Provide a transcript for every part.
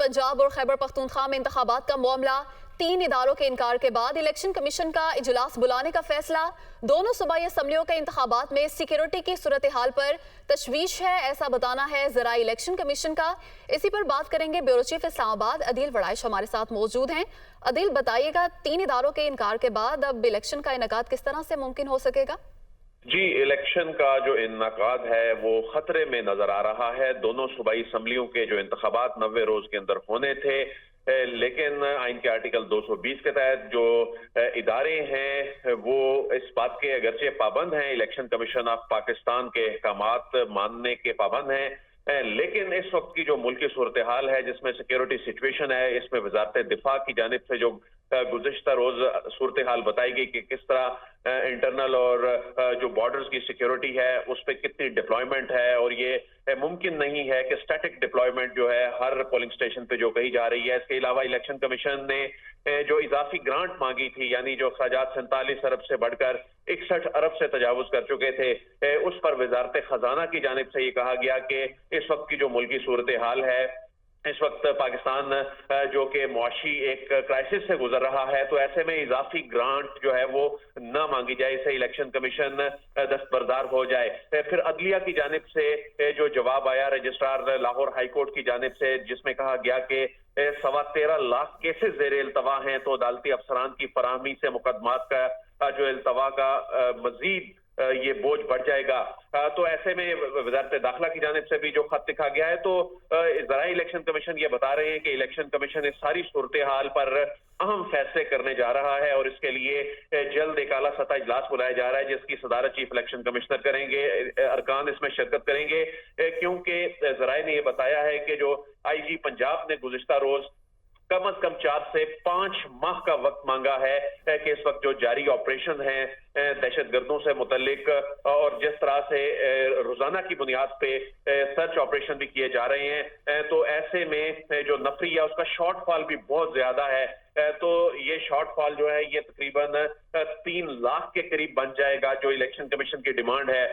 पंजाब और खैबर पख्तूनख्वा में इंतखाबात का मामला, 3 इदारों के इनकार के बाद इलेक्शन कमीशन का इजलास बुलाने का फैसला। दोनों सूबाई असम्बलियों के इंतखाबात में सिक्योरिटी की सूरत हाल पर तशवीश है, ऐसा बताना है ज़राई इलेक्शन कमीशन का। इसी पर बात करेंगे। ब्यूरो चीफ इस्लामाबाद अदील वड़ाइश हमारे साथ मौजूद हैं। अदील, बताइएगा, 3 इदारों के इनकार के बाद अब इलेक्शन का इनेकाद किस तरह से मुमकिन हो सकेगा? जी, इलेक्शन का जो इनकाद है वो खतरे में नजर आ रहा है। दोनों सूबाई असम्बलियों के जो इंतखाबात 90 रोज के अंदर होने थे, लेकिन आइन के आर्टिकल 220 के तहत जो इदारे हैं वो इस बात के अगरचे पाबंद हैं, इलेक्शन कमीशन ऑफ पाकिस्तान के अहकामात मानने के पाबंद हैं, लेकिन इस वक्त की जो मुल्की सूरत हाल है जिसमें सिक्योरिटी सिचुएशन है, इसमें वजारत दिफा की जानिब से जो गुज़िश्ता रोज सूरत हाल बताई गई कि किस तरह इंटरनल और जो बॉर्डर्स की सिक्योरिटी है उस पर कितनी डिप्लॉयमेंट है, और ये मुमकिन नहीं है कि स्टैटिक डिप्लॉयमेंट जो है हर पोलिंग स्टेशन पे जो कही जा रही है। इसके अलावा इलेक्शन कमीशन ने जो इजाफी ग्रांट मांगी थी, यानी जो अखराजात 47 अरब से बढ़कर 61 अरब से तजावुज कर चुके थे, उस पर वजारत खजाना की जानिब से ये कहा गया कि इस वक्त की जो मुल्की सूरत हाल है, इस वक्त पाकिस्तान जो कि मुआशी एक क्राइसिस से गुजर रहा है, तो ऐसे में इजाफी ग्रांट जो है वो न मांगी जाए, इसे इलेक्शन कमीशन दस्तबरदार हो जाए। फिर अदलिया की जानिब से जो जवाब आया रजिस्ट्रार लाहौर हाई कोर्ट की जानिब से, जिसमें कहा गया कि 13.25 लाख केसेस ज़ेर इल्तवा हैं, तो अदालती अफसरान की फराहमी से मुकदमात का जो इल्तवा का मजीद ये बोझ बढ़ जाएगा। तो ऐसे में वजारत दाखिला की जानिब से भी जो खत लिखा गया है, तो ज़राई इलेक्शन कमीशन ये बता रहे हैं कि इलेक्शन कमीशन इस सारी सूरत हाल पर अहम फैसले करने जा रहा है और इसके लिए जल्द एक आला सतह इजलास बुलाया जा रहा है, जिसकी सदारत चीफ इलेक्शन कमिश्नर करेंगे। अरकान इसमें शिरकत करेंगे, क्योंकि ज़राई ने यह बताया है कि जो IG पंजाब ने गुज़िश्ता रोज कम अज कम 4 से 5 माह का वक्त मांगा है कि इस वक्त जो जारी ऑपरेशन है दहशतगर्दों से मुतल्लिक, और जिस तरह से रोजाना की बुनियाद पे सर्च ऑपरेशन भी किए जा रहे हैं, तो ऐसे में जो नफरी है उसका शॉर्टफॉल भी बहुत ज्यादा है। तो ये शॉर्टफॉल जो है ये तकरीबन 3 लाख के करीब बन जाएगा, जो इलेक्शन कमीशन की डिमांड है।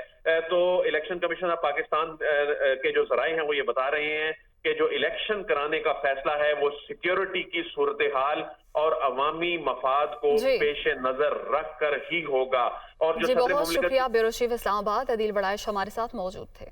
तो इलेक्शन कमीशन ऑफ पाकिस्तान के जो ज़राए हैं वो ये बता रहे हैं कि जो इलेक्शन कराने का फैसला है वो सिक्योरिटी की सूरत हाल और अवामी मफाद को पेश नजर रख कर ही होगा। और जो बहुत शुक्रिया, ब्यूरो चीफ इस्लामाबाद अदील वड़ाइश हमारे साथ मौजूद थे।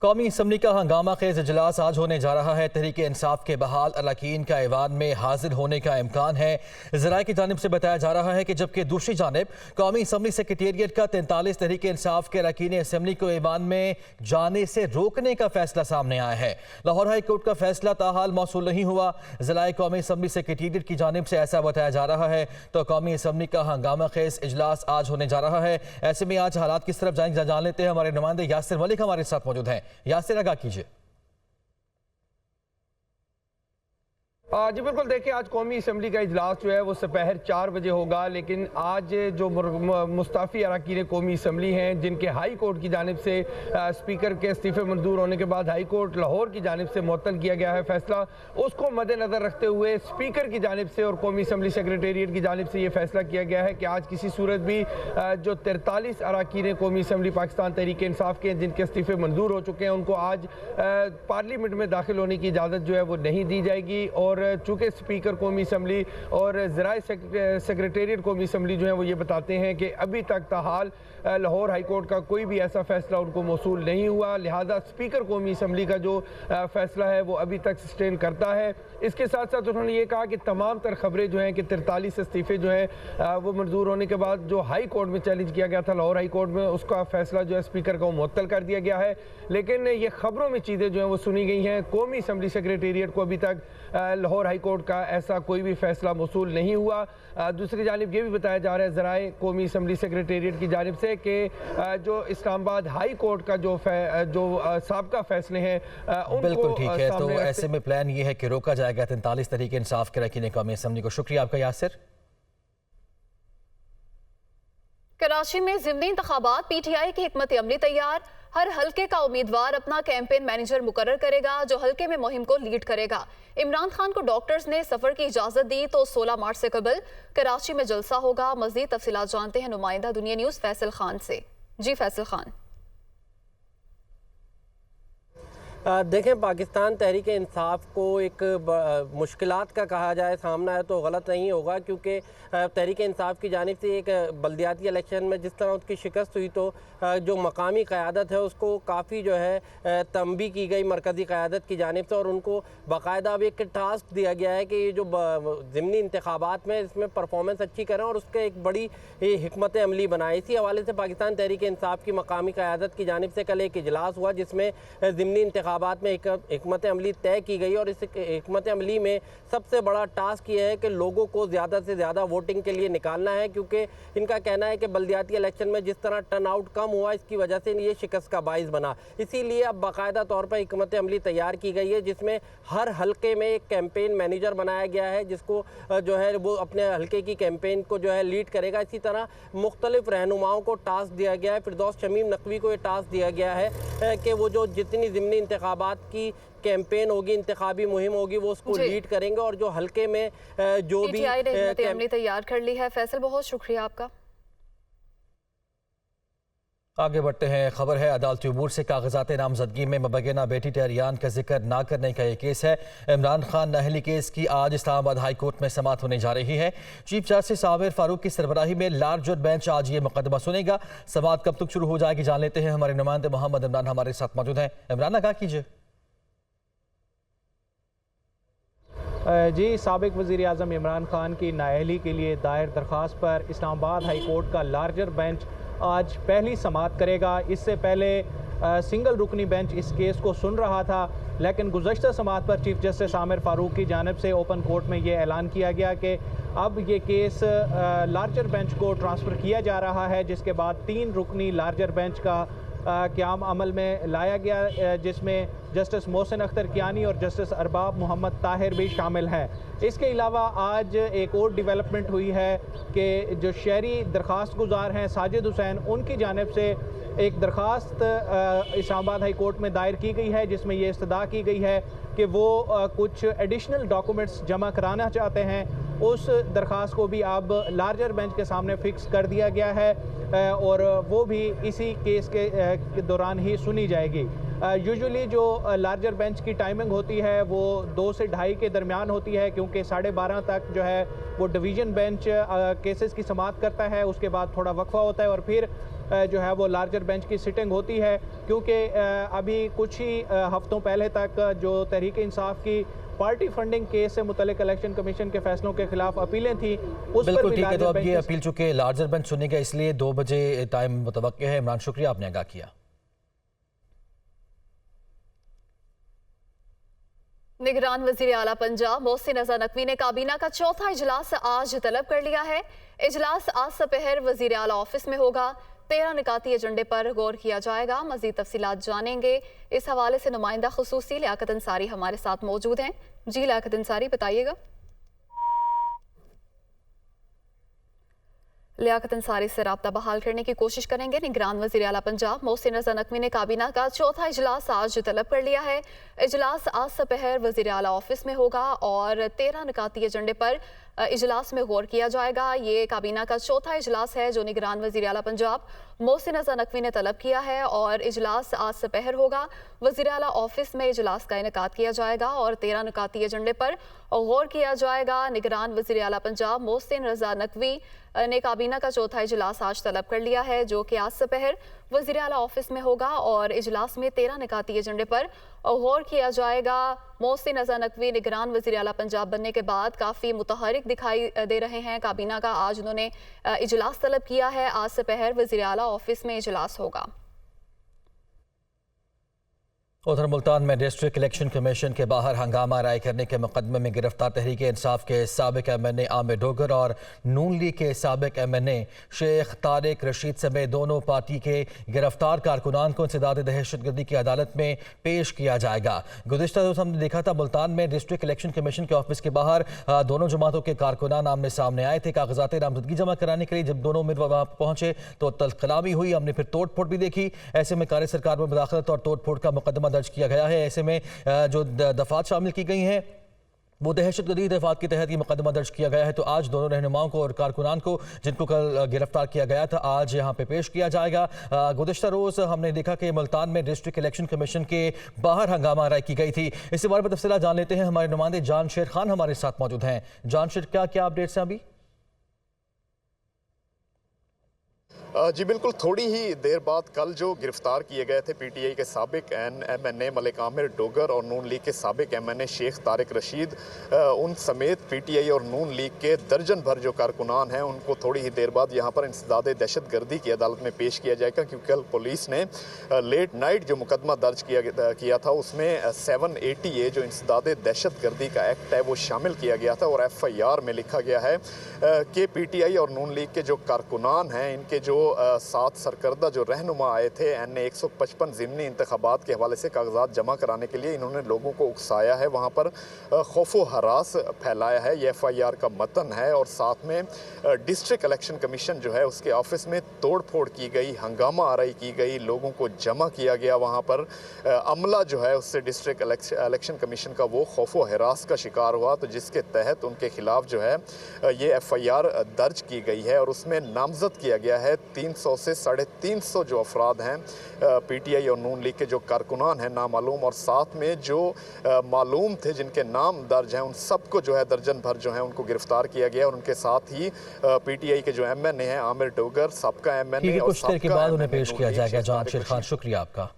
कौमी असम्बली का हंगामा खेज इजलास आज होने जा रहा है। तहरीक इंसाफ के बहाल अरकान का ऐवान में हाजिर होने का इम्कान है। ज़राए की जानिब से बताया जा रहा है कि जबकि दूसरी जानिब कौमी असम्बली सेक्रेटेरिएट का 43 तहरीक इंसाफ के अरकान असम्बली को ऐवान में जाने से रोकने का फैसला सामने आया है। लाहौर हाई कोर्ट का फैसला ताहाल मौसूल नहीं हुआ। ज़राए कौमी असम्बली सेक्रेटेरिएट की जानिब से ऐसा बताया जा रहा है। तो कौमी असम्बली का हंगामा खेज इजलास आज होने जा रहा है। ऐसे में आज हालात किस तरफ जाएंगे जान लेते हैं। हमारे नुमाइंदे यासिर मलिक हमारे साथ मौजूद हैं। यासिर, आगाह कीजिए। जी बिल्कुल, देखिए, आज कौमी असम्बली का इजलास जो है वो दोपहर 4 बजे होगा, लेकिन आज जो मुस्ताफ़ी अरकान कौमी असम्बली हैं जिनके हाई कोर्ट की जानिब से स्पीकर के इस्तीफ़े मंजूर होने के बाद हाई कोर्ट लाहौर की जानिब से मुअत्तल किया गया है फैसला, उसको मद्देनज़र रखते हुए स्पीकर की जानिब से और कौमी असम्बली सेक्रेटेरिएट की जानिब से ये फैसला किया गया है कि आज किसी सूरत भी जो 43 अरकान कौमी असम्बली पाकिस्तान तहरीक इंसाफ के जिनके इस्तीफ़े मंजूर हो चुके हैं उनको आज पार्लियामेंट में दाखिल होने की इजाज़त जो है वो नहीं दी जाएगी। और चूँकि स्पीकर कौमी असम्बली और ज़राए सेक्रेटेरिएट कौमी असम्बली जो है वो ये बताते हैं कि अभी तक ताहाल लाहौर हाई कोर्ट का कोई भी ऐसा फैसला उनको मौसूल नहीं हुआ, लिहाजा स्पीकर कौमी असम्बली का जो फैसला है वो अभी तक सस्टेन करता है। इसके साथ साथ उन्होंने ये कहा कि तमाम तर खबरें जो हैं कि 43 इस्तीफ़े जो हैं वो मंजूर होने के बाद जो हाई कोर्ट में चैलेंज किया गया था लाहौर हाई कोर्ट में, उसका फैसला जो है स्पीकर को मुअत्तल कर दिया गया है। लेकिन ये खबरों में चीज़ें जो हैं वो सुनी गई हैं। कौमी असम्बली सेक्रेटेरिएट को अभी तक लाहौर हाई कोर्ट का ऐसा कोई भी फैसला मौसूल नहीं हुआ। दूसरी जानिब ये भी बताया जा रहा है ज़राए कौमी असम्बली सेक्रेटेरिएट की जानिब से कि जो इस्लामाबाद हाई कोर्ट का जो साबका फैसले हैं उनको बिल्कुल ठीक है। तो ऐसे में प्लान ये है कि रोका जाएगा 43 तहरीक इंसाफ के अरकान कौमी असम्बली को। शुक्रिया आपका यासिर। कराची में ज़िमनी इंतखाबात, PTI की हिकमत अमली तैयार। हर हल्के का उम्मीदवार अपना कैंपेन मैनेजर मुकर्रर करेगा जो हल्के में मुहिम को लीड करेगा। इमरान खान को डॉक्टर्स ने सफर की इजाजत दी तो 16 मार्च से कबल कराची में जलसा होगा। मजीद तफसीलात जानते हैं नुमाइंदा दुनिया न्यूज़ फैसल खान से। जी फैसल खान। دیکھیں پاکستان تحریک انصاف کو ایک مشکلات کا کہا جائے سامنا ہے تو غلط نہیں ہوگا، کیونکہ تحریک انصاف کی جانب سے ایک بلدیاتی الیکشن میں جس طرح اس کی شکست ہوئی تو جو مقامی قیادت ہے اس کو کافی جو ہے تنبیہ کی گئی مرکزی قیادت کی جانب سے، اور ان کو باقاعدہ اب ایک ٹاسک دیا گیا ہے کہ یہ جو ضمنی انتخابات میں اس میں پرفارمنس اچھی کریں اور اس کے ایک بڑی حکمت عملی بنائے۔ اسی حوالے سے پاکستان تحریک انصاف کی مقامی قیادت کی جانب سے کل ایک اجلاس ہوا جس میں ضمنی انتخابات میں حکمت عملی طے کی گئی، اور اس حکمت عملی میں سب سے بڑا ٹاسک یہ ہے کہ لوگوں کو زیادہ سے زیادہ ووٹنگ کے لیے نکالنا ہے، کیونکہ ان کا کہنا ہے کہ بلدیاتی الیکشن میں جس طرح ٹرن آؤٹ کم ہوا اس کی وجہ سے یہ شکست کا باعث بنا۔ اسی لیے اب باقاعدہ طور پر حکمت عملی تیار کی گئی ہے جس میں ہر حلقے میں ایک کیمپین مینیجر بنایا گیا ہے جس کو جو ہے وہ اپنے حلقے کی کیمپین کو جو ہے لیڈ کرے گا۔ اسی طرح مختلف رہنماؤں کو ٹاسک دیا گیا ہے، فردوس شمیم نقوی کو یہ ٹاسک دیا گیا ہے کہ وہ جو جتنی ضمنی انتخابات کی کیمپین ہوگی، انتخابی مہم ہوگی، وہ اس کو لیڈ کریں گے، اور جو حلقے میں جو بھی حکمت عملی تیار کر لی ہے۔ فیصل بہت شکریہ آپ کا۔ آگے بڑھتے ہیں، خبر ہے عدالتی امور سے کاغذات نامزدگی میں مبینہ بیٹی ٹہریان کا ذکر نہ کرنے کا یہ کیس ہے۔ عمران خان نااہلی کیس کی آج اسلام آباد ہائی کورٹ میں سماعت ہونے جا رہی ہے۔ چیف جسٹس عامر فاروق کی سربراہی میں لارجر بینچ آج یہ مقدمہ سنے گا۔ سماعت کب تک شروع ہو جائے گی جان لیتے ہیں، ہمارے نمائندے محمد عمران ہمارے ساتھ موجود ہیں۔ عمران آگاہ کیجیے۔ جی، سابق وزیر اعظم عمران خان کی نااہلی کے لیے دائر درخواست پر اسلام آباد ہائی کورٹ کا لارجر بینچ آج پہلی سماعت کرے گا۔ اس سے پہلے سنگل رکنی بینچ اس کیس کو سن رہا تھا، لیکن گزشتہ سماعت پر چیف جسٹس عامر فاروق کی جانب سے اوپن کورٹ میں یہ اعلان کیا گیا کہ اب یہ کیس لارجر بینچ کو ٹرانسفر کیا جا رہا ہے، جس کے بعد 3 رکنی لارجر بینچ کا قیام عمل میں لایا گیا، جس میں جسٹس محسن اختر کیانی اور جسٹس ارباب محمد طاہر بھی شامل ہیں۔ اس کے علاوہ آج ایک اور ڈیولپمنٹ ہوئی ہے کہ جو شہری درخواست گزار ہیں ساجد حسین، ان کی جانب سے ایک درخواست اسلام آباد ہائی کورٹ میں دائر کی گئی ہے جس میں یہ استدعا کی گئی ہے کہ وہ کچھ ایڈیشنل ڈاکومنٹس جمع کرانا چاہتے ہیں۔ اس درخواست کو بھی اب لارجر بینچ کے سامنے فکس کر دیا گیا ہے اور وہ بھی اسی کیس کے دوران ہی سنی جائے گی۔ یوزولی جو لارجر بینچ کی ٹائمنگ ہوتی ہے وہ 2 سے 2:30 کے درمیان ہوتی ہے، کیونکہ 12:30 تک جو ہے وہ ڈویژن بینچ کیسز کی سماعت کرتا ہے، اس کے بعد تھوڑا وقفہ ہوتا ہے اور پھر جو ہے وہ لارجر بینچ کی سٹنگ ہوتی ہے، کیونکہ ابھی کچھ ہی ہفتوں پہلے تک جو تحریک انصاف کی پارٹی فنڈنگ کیس سے متعلق الیکشن کمیشن کے فیصلوں کے خلاف اپیلیں تھیں، اس پر بالکل بھی ٹھیک ہے۔ تو اب یہ بینچ اپیل چونکہ لارجر بینچ سننے گا اس لیے 2 بجے ٹائم متوقع ہے۔ عمران شکریہ، آپ نے آگاہ کیا۔ نگران وزیر اعلیٰ پنجاب محسن رضا نقوی نے کابینہ کا 4تھا اجلاس آج طلب کر لیا ہے۔ اجلاس آج سپہر وزیر اعلیٰ آفس میں ہوگا۔ 13 نکاتی ایجنڈے پر غور کیا جائے گا۔ مزید تفصیلات جانیں گے، اس حوالے سے نمائندہ خصوصی لیاقت انصاری ہمارے ساتھ موجود ہیں۔ جی لیاقت انصاری، بتائیے گا۔ لیاقت انصاری سے رابطہ بحال کرنے کی کوشش کریں گے۔ نگران وزیر اعلیٰ پنجاب محسن رضا نقوی نے کابینہ کا 4تھا اجلاس آج طلب کر لیا ہے۔ اجلاس آج سپہر وزیر اعلیٰ آفس میں ہوگا اور 13 نکاتی ایجنڈے پر اجلاس میں غور کیا جائے گا۔ یہ کابینہ کا 4تھا اجلاس ہے جو نگران وزیر اعلیٰ پنجاب محسن رضا نقوی نے طلب کیا ہے اور اجلاس آج سپہر ہوگا۔ وزیر اعلیٰ آفس میں اجلاس کا انعقاد کیا جائے گا اور 13 نکاتی ایجنڈے پر غور کیا جائے گا۔ نگران وزیر اعلیٰ پنجاب محسن رضا نقوی نے کابینہ کا 4تھا اجلاس آج طلب کر لیا ہے جو کہ آج سپہر وزیر اعلیٰ آفس میں ہوگا اور اجلاس میں 13 نکاتی ایجنڈے پر غور کیا جائے گا۔ محسن رضا نقوی نگران وزیر اعلیٰ پنجاب بننے کے بعد کافی متحرک دکھائی دے رہے ہیں۔ کابینہ کا آج انہوں نے اجلاس طلب کیا ہے۔ آج سپہر وزیر اعلیٰ آفس میں اجلاس ہوگا۔ ادھر ملتان میں ڈسٹرکٹ الیکشن کمیشن کے باہر ہنگامہ رائے کرنے کے مقدمے میں گرفتار تحریک انصاف کے سابق ایم این اے عامر ڈوگر اور نون لیگ کے سابق ایم این اے شیخ طارق رشید سمیت دونوں پارٹی کے گرفتار کارکنان کو انسداد دہشت گردی کی عدالت میں پیش کیا جائے گا۔ گزشتہ روز ہم نے دیکھا تھا ملتان میں ڈسٹرکٹ الیکشن کمیشن کے آفس کے باہر دونوں جماعتوں کے کارکنان آمنے سامنے آئے تھے کاغذات نامزدگی جمع کرانے کے لیے۔ جب دونوں امیدوار وہاں پہنچے تو کلامی ہوئی، ہم نے پھر توڑ پھوڑ بھی دیکھی۔ ایسے میں کار سرکار میں مداخلت اور توڑ پھوڑ کا مقدمہ درج کیا گیا ہے۔ ایسے میں جو دفعات شامل کی گئی ہیں वो दहशत गर्दी दफात के तहत ये मुकदमा दर्ज किया गया है। तो आज दोनों रहनुमाओं को और कारकुनान को जिनको कल गिरफ्तार किया गया था आज यहाँ पे पेश किया जाएगा। गुज़िश्ता रोज़ हमने देखा कि मुल्तान में डिस्ट्रिक्ट इलेक्शन कमीशन के बाहर हंगामा आराई की गई थी। इसके बारे में तफसीलात जान लेते हैं, हमारे नुमाइंदे जानशेर खान हमारे साथ मौजूद हैं। जानशेर, क्या अपडेट्स हैं अभी? जी बिल्कुल, थोड़ी ही देर बाद कल जो गिरफ्तार किए गए थे पीटीआई के साबिक MNA मलिक आमिर डोगर और नून लीग के साबिक MNA शेख तारिक रशीद, उन समेत पीटीआई और नून लीग के दर्जन भर जो कारकुनान हैं उनको थोड़ी ही देर बाद यहाँ पर इंसदाद दहशत गर्दी की अदालत में पेश किया जाएगा, क्योंकि कल पुलिस ने लेट नाइट जो मुकदमा दर्ज किया था उसमें 780A जो इंसदाद दहशत गर्दी का एक्ट है वो शामिल किया गया था। और FIR में लिखा गया है कि पीटीआई और नून लीग के जो कारकुनान हैं इनके जो 7 सरकर्दा जो रहनुमा आए थे NA 155 ज़िमनी इंतखाबात के हवाले से कागजात जमा कराने के लिए, इन्होंने लोगों को उकसाया है, वहाँ पर खौफ व हरास फैलाया है, ये FIR का मतन है। और साथ में डिस्ट्रिक्ट इलेक्शन कमीशन जो है उसके ऑफिस में तोड़ फोड़ की गई, हंगामा आराई की गई, लोगों को जमा किया गया, वहाँ पर अमला जो है उससे डिस्ट्रिक्ट इलेक्शन कमीशन का वो खौफ व हरास का शिकार हुआ, तो जिसके तहत उनके खिलाफ जो है ये FIR दर्ज की गई है। और उसमें नामजद किया गया है 300 से 350 जो अफराद हैं पीटीआई और नून लीग के जो कारकुनान हैं नामालूम, और साथ में जो मालूम थे जिनके नाम दर्ज हैं उन सबको जो है दर्जन भर जो है उनको गिरफ्तार किया गया। और उनके साथ ही पीटीआई के जो MNA हैं आमिर डोगर, सबका MNA, और कुछ देर के बाद उन्हें पेश किया जाएगा। जानशेर खान, शुक्रिया आपका।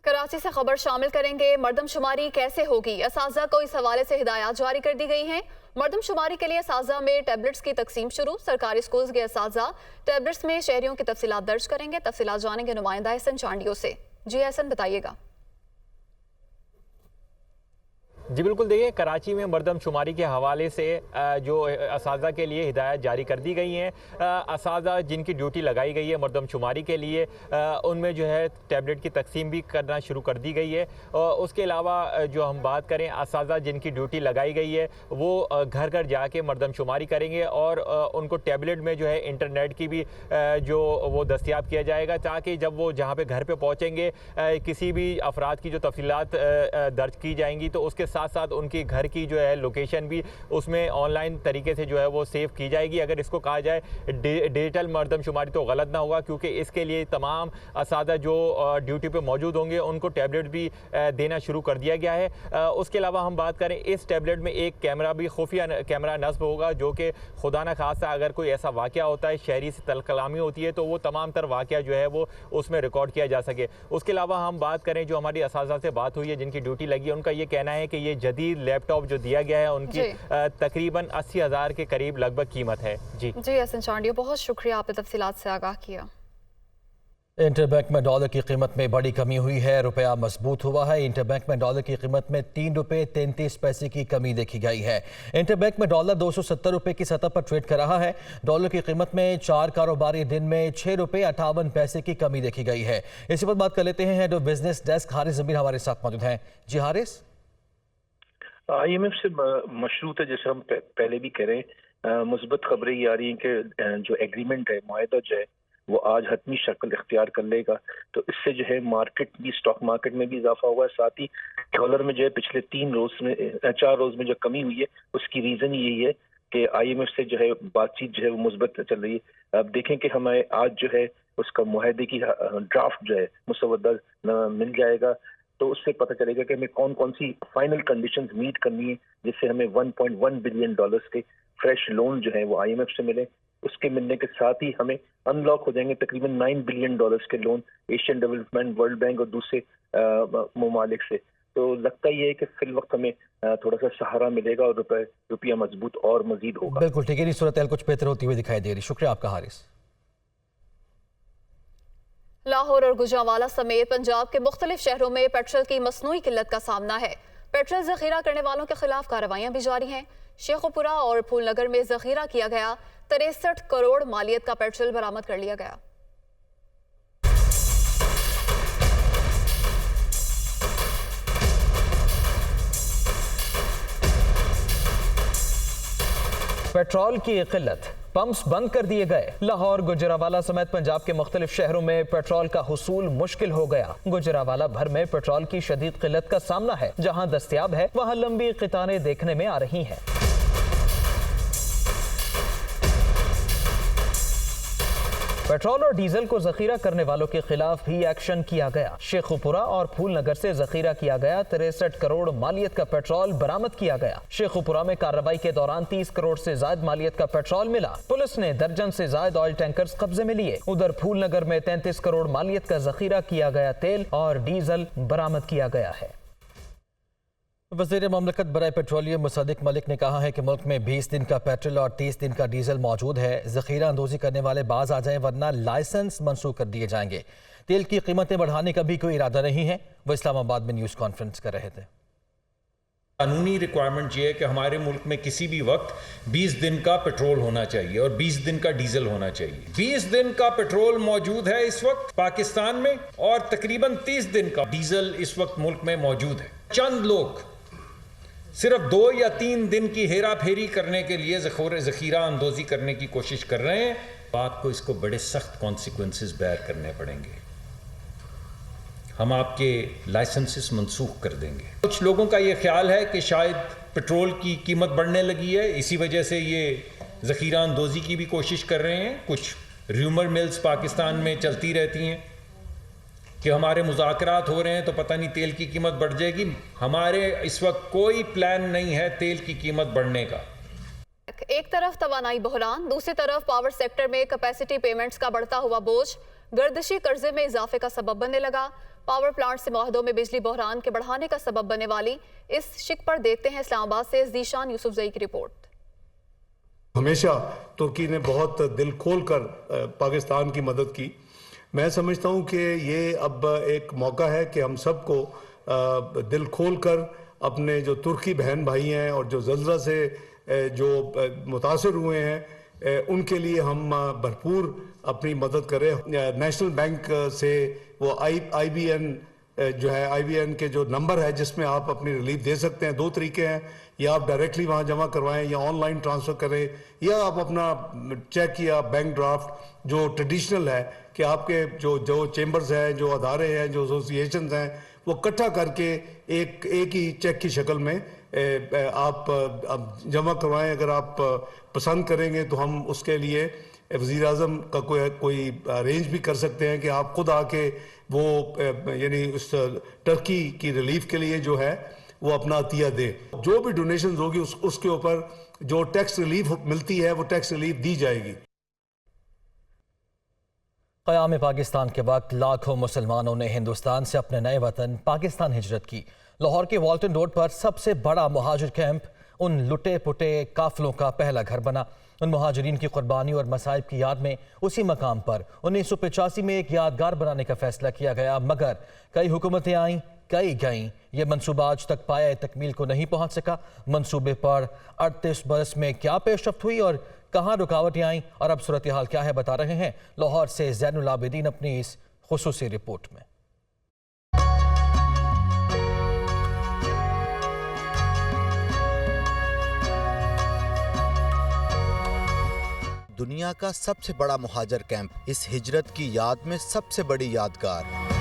कराची से खबर शामिल करेंगे। मर्दमशुमारी कैसे होगी, असाजा को इस हवाले से हिदायत जारी कर दी गई हैं। मर्दमशुमारी के लिए असाजा में टैबलेट्स की तकसीम शुरू। सरकारी स्कूल्स के असाजा टैबलेट्स में शहरियों की तफसीलात दर्ज करेंगे। तफसीलात जानेंगे नुमाइंदा एहसन चांडियों से। जी एहसन, बताइएगा। जी बिल्कुल, देखिए कराची में मर्दमशुमारी के हवाले से जो असाजा के लिए हिदायत जारी कर दी गई हैं। असाजा जिनकी ड्यूटी लगाई गई है मर्दमशुमारी के लिए, उनमें जो है टैबलेट की तकसीम भी करना शुरू कर दी गई है। उसके अलावा जो हम बात करें, असाजा जिनकी ड्यूटी लगाई गई है वो घर घर जाके मर्दमशुमारी करेंगे और उनको टैबलेट में जो है इंटरनेट की भी जो वो दस्तियाब किया जाएगा, ताकि जब वो जहाँ पे घर पे पहुँचेंगे किसी भी अफराद की जो तफसीलात दर्ज की जाएंगी तो उसके साथ साथ उनकी घर की जो है लोकेशन भी उसमें ऑनलाइन तरीके से जो है वो सेव की जाएगी। अगर इसको कहा जाए डिजिटल मर्दमशुमारी तो गलत ना होगा, क्योंकि इसके लिए तमाम असादा जो ड्यूटी पे मौजूद होंगे उनको टैबलेट भी देना शुरू कर दिया गया है। उसके अलावा हम बात करें, इस टैबलेट में एक कैमरा भी, खुफिया कैमरा नस्ब होगा, जो कि खुदा न खास्ता अगर कोई ऐसा वाक़या होता है, शहरी से तलकलामी होती है, तो वो तमाम तर वाक़या जो है वो उसमें रिकॉर्ड किया जा सके। उसके अलावा हम बात करें, जो हमारी असाजा से बात हुई है जिनकी ड्यूटी लगी है, उनका ये कहना है कि ये जदीद लैपटॉप जो दिया गया है उनकी तकरीबन 80,000 के करीब लगभग कीमत है। जी एहसन चांडियों, बहुत शुक्रिया, आपने तफसीलात से आगाह किया। इंटरबैंक में डॉलर की कीमत में बड़ी कमी हुई है, रुपया मजबूत हुआ है। इंटरबैंक में डॉलर की कीमत में 3 रुपये 33 पैसे की कमी देखी गई है। इंटरबैंक में डॉलर 270 रुपये की सतह पर ट्रेड कर रहा है। डॉलर की कीमत में 4 कारोबारी दिन में 6 रुपये 58 पैसे की कमी देखी गई है। इसी पर बात कर लेते हैं, head of business desk Haris Zameer हमारे साथ मौजूद हैं। जी हारिस, IMF से मशरूत है, जैसे हम पहले भी करें, मुस्बत खबरें ये आ रही हैं कि जो एग्रीमेंट है, मुआहदा जो है वो आज हतमी शक्ल इख्तियार कर लेगा। तो इससे जो है मार्केट भी, स्टॉक मार्केट में भी इजाफा हुआ है। साथ ही डॉलर में जो है पिछले 4 रोज में जो कमी हुई है उसकी रीज़न यही है कि IMF से जो है बातचीत जो है वो मुस्बत चल रही है। अब देखें कि हमें आज जो है उसका मुआहदे की ड्राफ्ट जो है मुसवदा मिल जाएगा, तो उससे पता चलेगा कि हमें कौन कौन सी फाइनल कंडीशंस मीट करनी है, जिससे हमें 1.1 बिलियन डॉलर्स के फ्रेश लोन जो है वो IMF से मिले। उसके मिलने के साथ ही हमें अनलॉक हो जाएंगे तकरीबन 9 बिलियन डॉलर्स के loan Asian development, world bank और दूसरे ममालिक से। तो लगता ही है कि फिल वक्त हमें थोड़ा सा सहारा मिलेगा और रुपया मजबूत और मजीद होगा। बिल्कुल ठीक है, सूरत हाल कुछ बेहतर होती हुई दिखाई दे रही। शुक्रिया आपका हारिस। लाहौर और गुजरांवाला समेत पंजाब के मुख्तलिफ शहरों में पेट्रोल की मसनूई किल्लत का सामना है। पेट्रोल जखीरा करने वालों के खिलाफ कार्रवाइयां भी जारी हैं। शेखुपुरा और फूलनगर में जखीरा किया गया 63 करोड़ मालियत का पेट्रोल बरामद कर लिया गया। पेट्रोल की किल्लत, پمپس بند کر دیے گئے۔ لاہور، گجرانوالہ سمیت پنجاب کے مختلف شہروں میں پیٹرول کا حصول مشکل ہو گیا۔ گجرانوالہ بھر میں پیٹرول کی شدید قلت کا سامنا ہے۔ جہاں دستیاب ہے وہاں لمبی قطاریں دیکھنے میں آ رہی ہیں۔ پیٹرول اور ڈیزل کو ذخیرہ کرنے والوں کے خلاف بھی ایکشن کیا گیا۔ شیخوپورہ اور پھول نگر سے ذخیرہ کیا گیا 63 کروڑ مالیت کا پیٹرول برآمد کیا گیا۔ شیخوپورہ میں کارروائی کے دوران 30 کروڑ سے زائد مالیت کا پیٹرول ملا۔ پولیس نے درجن سے زائد آئل ٹینکرز قبضے میں لیے۔ ادھر پھول نگر میں 33 کروڑ مالیت کا ذخیرہ کیا گیا تیل اور ڈیزل برآمد کیا گیا ہے۔ وزیر مملکت برائے پیٹرولیم مصدق ملک نے کہا ہے کہ ملک میں 20 دن کا پیٹرول اور 30 دن کا ڈیزل موجود ہے۔ ذخیرہ اندوزی کرنے والے باز آ جائیں ورنہ لائسنس منسوخ کر دیے جائیں گے۔ تیل کی قیمتیں بڑھانے کا بھی کوئی ارادہ نہیں ہے۔ وہ اسلام آباد میں نیوز کانفرنس کر رہے تھے۔ قانونی ریکوائرمنٹ یہ ہے کہ ہمارے ملک میں کسی بھی وقت 20 دن کا پیٹرول ہونا چاہیے اور 20 دن کا ڈیزل ہونا چاہیے۔ 20 دن کا پیٹرول موجود ہے اس وقت پاکستان میں اور تقریباً 30 دن کا ڈیزل اس وقت ملک میں موجود ہے۔ چند لوگ صرف 2 یا 3 دن کی ہیرا پھیری کرنے کے لیے ذخیرہ اندوزی کرنے کی کوشش کر رہے ہیں۔ آپ کو اس کو بڑے سخت کانسیکوینسز بیئر کرنے پڑیں گے۔ ہم آپ کے لائسنسز منسوخ کر دیں گے۔ کچھ لوگوں کا یہ خیال ہے کہ شاید پیٹرول کی قیمت بڑھنے لگی ہے، اسی وجہ سے یہ ذخیرہ اندوزی کی بھی کوشش کر رہے ہیں۔ کچھ ریومر ملز پاکستان میں چلتی رہتی ہیں کہ ہمارے مذاکرات ہو رہے ہیں تو پتہ نہیں تیل کی قیمت بڑھ جائے گی۔ ہمارے اس وقت کوئی پلان نہیں ہے تیل کی قیمت بڑھنے کا۔ ایک طرف توانائی بحران، دوسری طرف پاور سیکٹر میں کیپیسٹی پیمنٹس کا بڑھتا ہوا بوجھ گردشی قرضے میں اضافے کا سبب بننے لگا۔ پاور پلانٹ سے معاہدوں میں بجلی بحران کے بڑھانے کا سبب بننے والی اس شک پر دیکھتے ہیں اسلام آباد سے ذیشان یوسف زئی کی رپورٹ۔ ہمیشہ ترکی نے بہت دل کھول کر پاکستان کی مدد کی۔ میں سمجھتا ہوں کہ یہ اب ایک موقع ہے کہ ہم سب کو دل کھول کر اپنے جو ترکی بہن بھائی ہیں اور جو زلزلہ سے جو متاثر ہوئے ہیں ان کے لیے ہم بھرپور اپنی مدد کریں۔ نیشنل بینک سے وہ آئی بی این جو ہے آئی بی این کے جو نمبر ہے جس میں آپ اپنی ریلیف دے سکتے ہیں، 2 طریقے ہیں، یا آپ ڈائریکٹلی وہاں جمع کروائیں یا آن لائن ٹرانسفر کریں، یا آپ اپنا چیک یا بینک ڈرافٹ جو ٹریڈیشنل ہے کہ آپ کے جو چیمبرز ہیں، جو ادارے ہیں، جو ایسوسیشنز ہیں، وہ اکٹھا کر کے ایک ہی چیک کی شکل میں آپ جمع کروائیں۔ اگر آپ پسند کریں گے تو ہم اس کے لیے وزیر اعظم کا کوئی ارینج بھی کر سکتے ہیں کہ آپ خود آ کے وہ یعنی اس ٹرکی کی ریلیف کے لیے جو ہے وہ اپنا عطیہ دے۔ جو بھی ڈونیشنز ہوگی اس کے اوپر جو ٹیکس ریلیف ملتی ہے وہ ٹیکس ریلیف دی جائے گی۔ قیام پاکستان کے وقت لاکھوں مسلمانوں نے ہندوستان سے اپنے نئے وطن پاکستان ہجرت کی۔ لاہور کے والٹن روڈ پر سب سے بڑا مہاجر کیمپ ان لٹے پٹے قافلوں کا پہلا گھر بنا۔ ان مہاجرین کی قربانیوں اور مصائب کی یاد میں اسی مقام پر 1985 میں ایک یادگار بنانے کا فیصلہ کیا گیا، مگر کئی حکومتیں آئیں، کئی گئیں، یہ منصوبہ آج تک پایہ تکمیل کو نہیں پہنچ سکا۔ منصوبے پر 38 برس میں کیا پیش رفت ہوئی اور کہاں رکاوٹیں آئیں اور اب صورتحال کیا ہے، بتا رہے ہیں لاہور سے زین العابدین اپنی اس خصوصی رپورٹ میں۔ دنیا کا سب سے بڑا مہاجر کیمپ، اس ہجرت کی یاد میں سب سے بڑی یادگار۔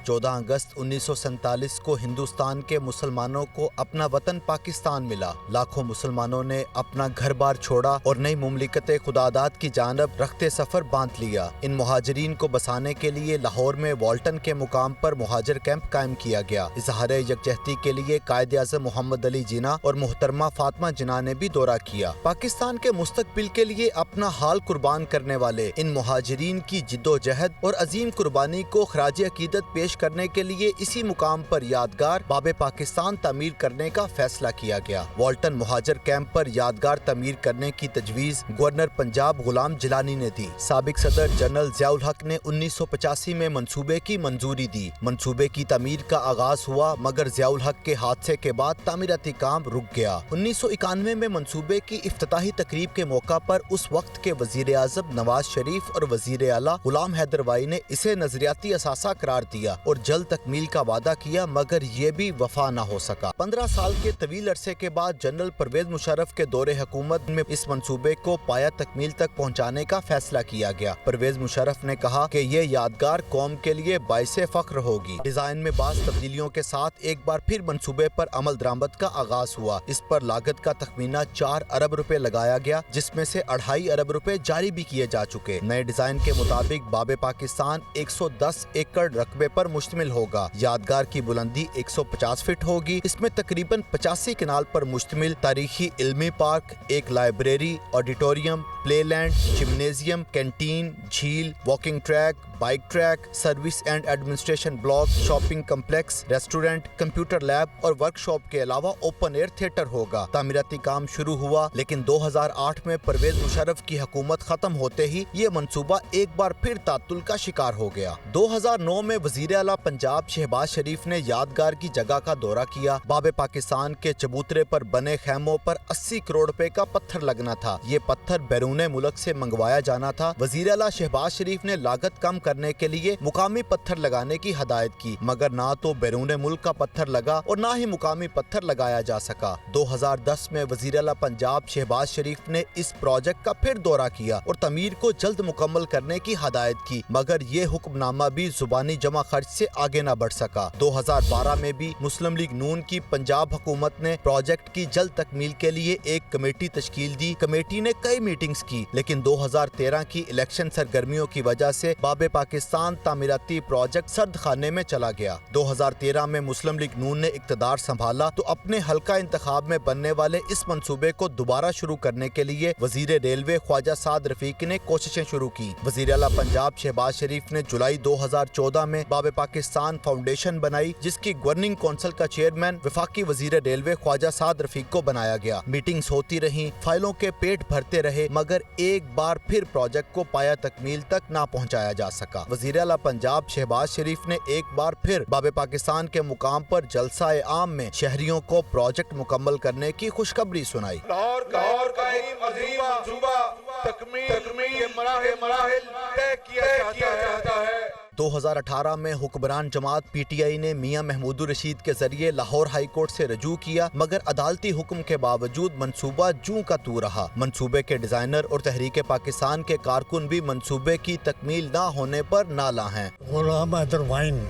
14 اگست 1947 کو ہندوستان کے مسلمانوں کو اپنا وطن پاکستان ملا۔ لاکھوں مسلمانوں نے اپنا گھر بار چھوڑا اور نئی مملکت خداداد کی جانب رخت سفر باندھ لیا۔ ان مہاجرین کو بسانے کے لیے لاہور میں والٹن کے مقام پر مہاجر کیمپ قائم کیا گیا۔ اظہار یکجہتی کے لیے قائد اعظم محمد علی جناح اور محترمہ فاطمہ جناح نے بھی دورہ کیا۔ پاکستان کے مستقبل کے لیے اپنا حال قربان کرنے والے ان مہاجرین کی جدوجہد اور عظیم قربانی کو خراج عقیدت پیش کرنے کے لیے اسی مقام پر یادگار باب پاکستان تعمیر کرنے کا فیصلہ کیا گیا۔ والٹن مہاجر کیمپ پر یادگار تعمیر کرنے کی تجویز گورنر پنجاب غلام جیلانی نے دی۔ سابق صدر جنرل ضیاء الحق نے 1985 میں منصوبے کی منظوری دی۔ منصوبے کی تعمیر کا آغاز ہوا، مگر ضیاء الحق کے حادثے کے بعد تعمیراتی کام رک گیا۔ 1991 میں منصوبے کی افتتاحی تقریب کے موقع پر اس وقت کے وزیر اعظم نواز شریف اور وزیر اعلیٰ غلام حیدر وائی نے اسے نظریاتی اثاثہ قرار دیا और जल्द तकमील का वादा किया, मगर ये भी वफा न हो सका। 15 साल के तवील अरसे के बाद जनरल परवेज मुशर्रफ के दौरे हुकूमत में इस मंसूबे को पाया तकमील तक पहुँचाने का फैसला किया गया। परवेज मुशर्रफ ने कहा कि ये यादगार कौम के लिए बाइसे फख्र होगी। डिजाइन में बास तब्दीलियों के साथ एक बार फिर मंसूबे पर अमल दरामद का आगाज हुआ। इस पर लागत का तखमीना 4 अरब रुपए लगाया गया, जिसमें से 2.5 अरब रुपए जारी भी किए जा चुके। नए डिजाइन के मुताबिक बाबे पाकिस्तान 110 एकड़ रकबे पर मुश्तमिल होगा। यादगार की बुलंदी 150 फीट होगी। इसमें तकरीबन 85 कनाल पर मुश्तमिल तारीखी इल्मी पार्क, एक library, auditorium, playland, gymnasium, canteen, झील, walking track, bike track, service and administration block, shopping complex, restaurant, computer lab और वर्कशॉप के अलावा ओपन एयर थिएटर होगा। तामीराती काम शुरू हुआ, लेकिन 2008 में परवेज मुशर्रफ की हुकूमत खत्म होते ही ये मंसूबा एक बार फिर तातुल का शिकार हो गया। 2009 में वजीर आला पंजाब शहबाज शरीफ ने यादगार की जगह का दौरा किया। बाबे पाकिस्तान के चबूतरे पर बने खैमों पर 80 करोड़ रुपए का पत्थर लगना था। ये पत्थर बैरूने मुल्क से मंगवाया जाना था। वजीर आला शहबाज शरीफ ने लागत कम करने के लिए मुकामी पत्थर लगाने की हदायत की, मगर ना तो बैरूने मुल्क का पत्थर लगा और ना ही मुकामी पत्थर लगाया जा सका। 2010 में वजीर आला पंजाब शहबाज शरीफ ने इस प्रोजेक्ट का फिर दौरा किया और तमीर को जल्द मुकम्मल करने की हदायत की, मगर ये हुक्मनामा भी जुबानी जमा खर्च से आगे न बढ़ सका। 2012 में भी मुस्लिम लीग नून की पंजाब हुकूमत ने प्रोजेक्ट की जल्द तकमील के लिए एक कमेटी तश्कील दी। कमेटी ने कई मीटिंग्स की, लेकिन 2013 की इलेक्शन सरगर्मियों की वजह से बाबे पाकिस्तान तामीराती प्रोजेक्ट सर्द खाने में चला गया। 2013 में मुस्लिम लीग नून ने इक्तदार संभाला तो अपने हल्का इंतखाब में बनने वाले इस मंसूबे को दोबारा शुरू करने के लिए वजीर रेलवे ख्वाजा साद रफीक ने कोशिशें शुरू की। वजीर आला पंजाब शहबाज शरीफ ने जुलाई 2014 में बाबे पाकिस्तान फाउंडेशन बनाई, जिसकी गवर्निंग काउंसिल का चेयरमैन वफाकी वजीर रेलवे ख्वाजा साद रफीक को बनाया गया। मीटिंग्स होती रही, फाइलों के पेट भरते रहे, मगर एक बार फिर प्रोजेक्ट को पाया तकमील तक ना पहुंचाया जा सका। वजीर आला पंजाब शहबाज शरीफ ने एक बार फिर बाबे पाकिस्तान के मुकाम पर जलसा-ए आम में शहरियों को प्रोजेक्ट मुकम्मल करने की खुशखबरी सुनाई। लाहौर का एक अजीम मंसूबा तकमील के मराहिल तय किया जाता है। 2018 में हुक्मरान जमात पीटीआई ने मियां महमूदुर रशीद के जरिए लाहौर हाई कोर्ट से रजू किया, मगर अदालती हुक्म के बावजूद मंसूबा जूं का तू रहा। मंसूबे के डिजाइनर और तहरीक पाकिस्तान के कारकुन भी मंसूबे की तकमील ना होने पर नाला हैं। गुलाम हैदर वाइन,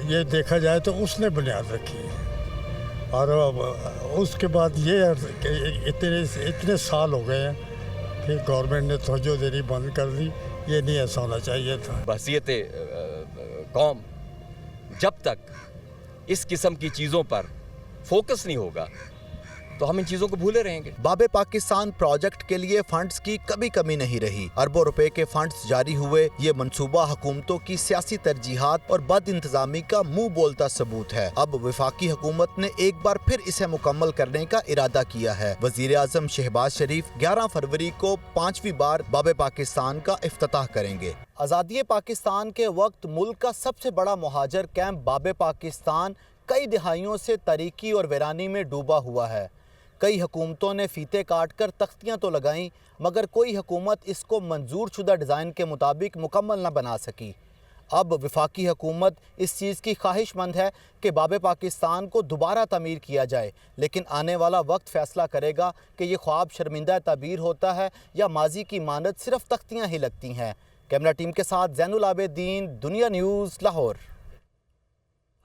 ये देखा जाए तो उसने बुनियाद रखी है, और उसके बाद ये इतने साल हो गए हैं कि गवर्नमेंट ने तवज्जो देनी बंद कर दी। ये नहीं ऐसा होना चाहिए था। बहसियत कौम जब तक इस किस्म की चीज़ों पर फोकस नहीं होगा तो हम इन चीजों को भूले रहेंगे। बाबे पाकिस्तान प्रोजेक्ट के लिए फंड्स की कभी कमी नहीं रही। अरबों रुपए के फंड्स जारी हुए। ये मंसूबा हुकूमतों की सियासी तरजीहात और बद इंतजामी का मुंह बोलता सबूत है। अब वफाकी हुकूमत ने एक बार फिर इसे मुकम्मल करने का इरादा किया है। वजीर आजम शहबाज शरीफ 11 फरवरी को 5वीं बार बाबे पाकिस्तान का इफ्तिताह करेंगे। आज़ादी पाकिस्तान के वक्त मुल्क का सबसे बड़ा मुहाजिर कैंप बाबे पाकिस्तान कई दिहाइयों से तारीकी और वीरानी में डूबा हुआ है। कई हुकूमतों ने फीते काट कर तख्तियाँ तो लगाईं, मगर कोई हुकूमत इसको मंजूर शुदा डिज़ाइन के मुताबिक मुकम्मल न बना सकी। अब वफाकी हुकूमत इस चीज़ की ख्वाहिशमंद है कि बाबे पाकिस्तान को दोबारा तमीर किया जाए, लेकिन आने वाला वक्त फ़ैसला करेगा कि ये ख्वाब शर्मिंदा ताबीर होता है या माजी की मानद सिर्फ तख्तियाँ ही लगती हैं। कैमरा टीम के साथ ज़ैनुल आबिदीन, दुनिया न्यूज़, लाहौर।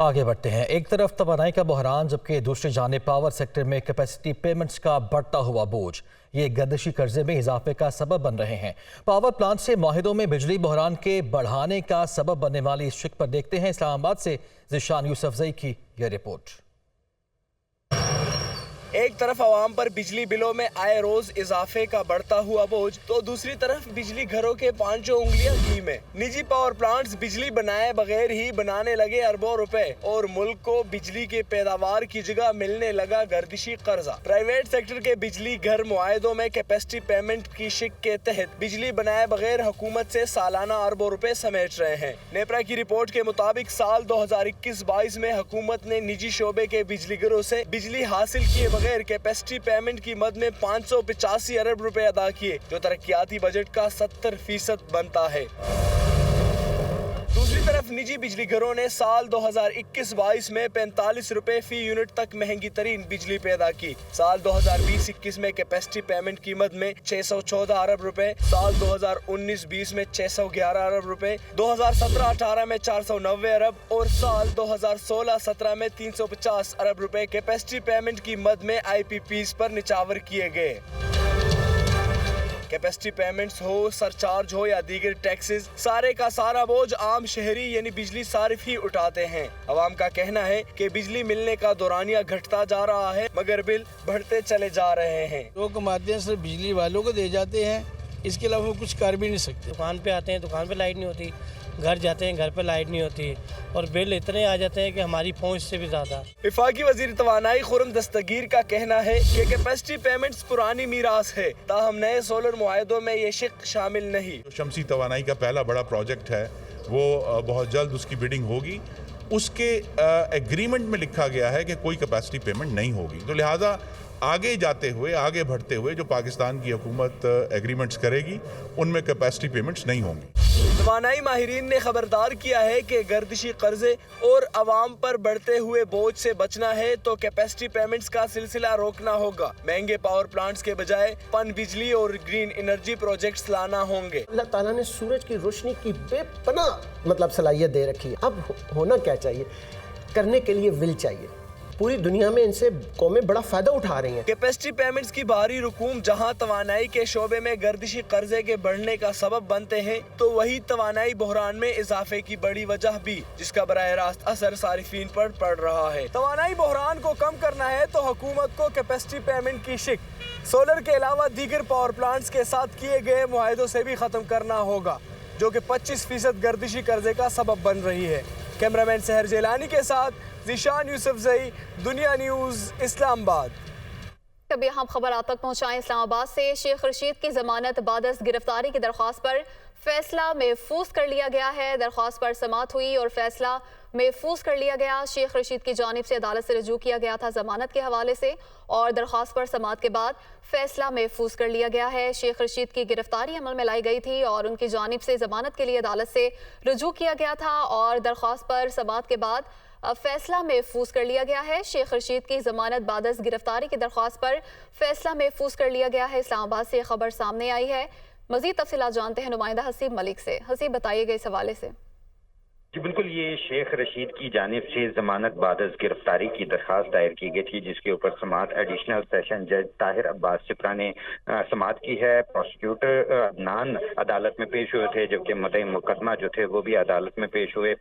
आगे बढ़ते हैं। एक तरफ तवानाई का बहरान, जबकि दूसरी जानिब पावर सेक्टर में कैपेसिटी पेमेंट्स का बढ़ता हुआ बोझ ये गर्दिशी कर्जे में इजाफे का सबब बन रहे हैं। पावर प्लांट से माहिदों में बिजली बहरान के बढ़ाने का सबब बनने वाली इस शिक पर देखते हैं इस्लामाबाद से ज़िशान यूसुफजई की यह रिपोर्ट। एक तरफ आवाम पर बिजली बिलों में आए रोज इजाफे का बढ़ता हुआ बोझ, तो दूसरी तरफ बिजली घरों के पांचों उंगलियां घी में। निजी पावर प्लांट्स बिजली बनाए बगैर ही बनाने लगे अरबों रुपए, और मुल्क को बिजली के पैदावार की जगह मिलने लगा गर्दिशी कर्जा। प्राइवेट सेक्टर के बिजली घर मुआहदों में कैपेसिटी पेमेंट की शिक के तहत बिजली बनाए बगैर हुकूमत से सालाना अरबों रुपए समेट रहे हैं। नेपरा की रिपोर्ट के मुताबिक साल 2021-22 में हुकूमत ने निजी शोबे के बिजली घरों से बिजली हासिल किए बगैर कैपेसिटी पेमेंट की मद में 585 अरब रुपए अदा किए, जो तरक्याती बजट का 70% बनता है। दूसरी तरफ निजी बिजली घरों ने साल 2021-22 में 45 रुपए फी यूनिट तक महंगी तरीन बिजली पैदा की। साल 2020-21 में कैपेसिटी पेमेंट कीमत में 614 अरब रुपए, साल 2019-20 में 611 अरब रुपए, 2017-18 में 490 अरब और साल 2016-17 में 350 अरब रुपए कैपेसिटी पेमेंट की मद में IPPs पर निछावर किए गए। कैपेसिटी पेमेंट्स हो, सरचार्ज हो या दीगर टैक्सेस, सारे का सारा बोझ आम शहरी यानी बिजली सारिफ ही उठाते हैं। अवाम का कहना है कि बिजली मिलने का दौरानिया घटता जा रहा है मगर बिल बढ़ते चले जा रहे हैं। लोग कमाते हैं सिर्फ बिजली वालों को दे जाते हैं, इसके अलावा वो कुछ कर भी नहीं सकते। दुकान पे आते हैं, दुकान पे लाइट नहीं होती, घर जाते हैं, घर पे लाइट नहीं होती और बिल इतने आ जाते हैं कि हमारी पहुंच से भी ज़्यादा। वफाकी वज़ीर तवानाई खुर्रम दस्तगीर का कहना है कि कैपेसिटी पेमेंट्स पुरानी मीरास है, ताहम नए सोलर मुआहदों में ये शिक शामिल नहीं। शमसी तवानाई का पहला बड़ा प्रोजेक्ट है, वो बहुत जल्द उसकी बिडिंग होगी। उसके एग्रीमेंट में लिखा गया है कि कोई कैपेसिटी पेमेंट नहीं होगी, तो लिहाजा आगे जाते हुए, आगे बढ़ते हुए जो पाकिस्तान की हुकूमत एग्रीमेंट्स करेगी उनमें कैपेसिटी पेमेंट्स नहीं होंगी। तवानाई माहिरीन ने खबरदार किया है कि गर्दिशी कर्जे और आवाम पर बढ़ते हुए बोझ से बचना है तो कैपेसिटी पेमेंट्स का सिलसिला रोकना होगा। महंगे पावर प्लांट्स के बजाय पन बिजली और ग्रीन एनर्जी प्रोजेक्ट्स लाना होंगे। अल्लाह ताला ने सूरज की रोशनी की बेपनाह सलाहियत दे रखी है। अब होना क्या चाहिए? करने के लिए विल चाहिए। पूरी दुनिया में इनसे कौमें बड़ा फायदा उठा रही हैं। कैपेसिटी पेमेंट्स की भारी रकूम जहां तवानाई के शोबे में गर्दिशी कर्जे के बढ़ने का सबब बनते हैं तो वही तवानाई बहरान में इजाफे की बड़ी वजह भी, जिसका बराह रास्त असर सारिफीन पर पड़ रहा है। तवानाई बहरान को कम करना है तो हुकूमत को कैपेसिटी पेमेंट की शिक सोलर के अलावा दीगर पावर प्लांट्स के साथ किए गए मुआहदों से भी खत्म करना होगा, जो कि 25% गर्दिशी कर्जे का सबब बन रही है। कैमरामैन सहर जेलानी के साथ ज़ीशान यूसुफजई, दुनिया न्यूज़, इस्लामाबाद। कभी हम खबर आप तक पहुंचाएं इस्लामाबाद से। शेख रशीद की जमानत बादस गिरफ्तारी की दरख्वास्त पर फैसला महफूज कर लिया गया है। दरख्वास्त पर समाअत हुई और फैसला महफूज कर लिया गया। शेख रशीद की जानिब से अदालत से रजू किया गया था जमानत के हवाले से और दरख्वास्त पर समाअत के बाद फैसला महफूज कर लिया गया है। शेख रशीद की गिरफ्तारी अमल में लाई गई थी और उनकी जानिब से जमानत के लिए अदालत से रजू किया गया था और दरख्वास्त पर समाअत के बाद फैसला महफूज कर लिया गया है। शेख रशीद की जमानत बादस गिरफ्तारी की दरख्वास्त पर फैसला महफूज कर लिया गया है। इस्लामाबाद से खबर सामने आई है। मजीद तफसीलात जानते हैं नुमाइंदा हसीब मलिक से। हसीब, बताइएगा इस हवाले से। जी बिल्कुल, ये शेख रशीद की जानिब से जमानत बादस गिरफ्तारी की दरख्वास्त दायर की गई थी, जिसके ऊपर समाअत एडिशनल सेशन जज ताहिर अब्बास सिपरा ने समाअत की है। प्रोसिक्यूटर अदनान अदालत में पेश हुए थे, जबकि मुद्दई मुकदमा जो थे वो भी अदालत में पेश हुए।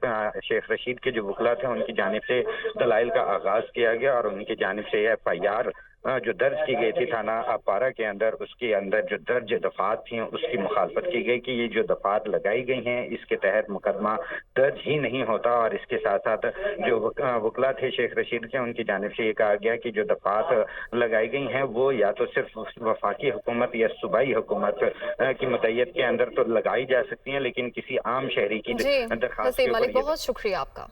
शेख रशीद के जो वकला थे उनकी जानिब से दलाइल का आगाज किया गया और उनकी जानिब से FIR जो दर्ज की गई थी थाना अपारा के अंदर, उसके अंदर जो दर्ज दफात थी उसकी मुखालफत की गई कि ये जो दफात लगाई गई हैं इसके तहत मुकदमा दर्ज ही नहीं होता। और इसके साथ साथ जो वकला थे शेख रशीद के, उनकी जानिब से ये कहा गया कि जो दफात लगाई गई हैं वो या तो सिर्फ वफाकी हुकूमत या सूबाई हुकूमत की मुतय्यद के अंदर तो लगाई जा सकती हैं, लेकिन किसी आम शहरी की दरख्वास्त बहुत शुक्रिया आपका।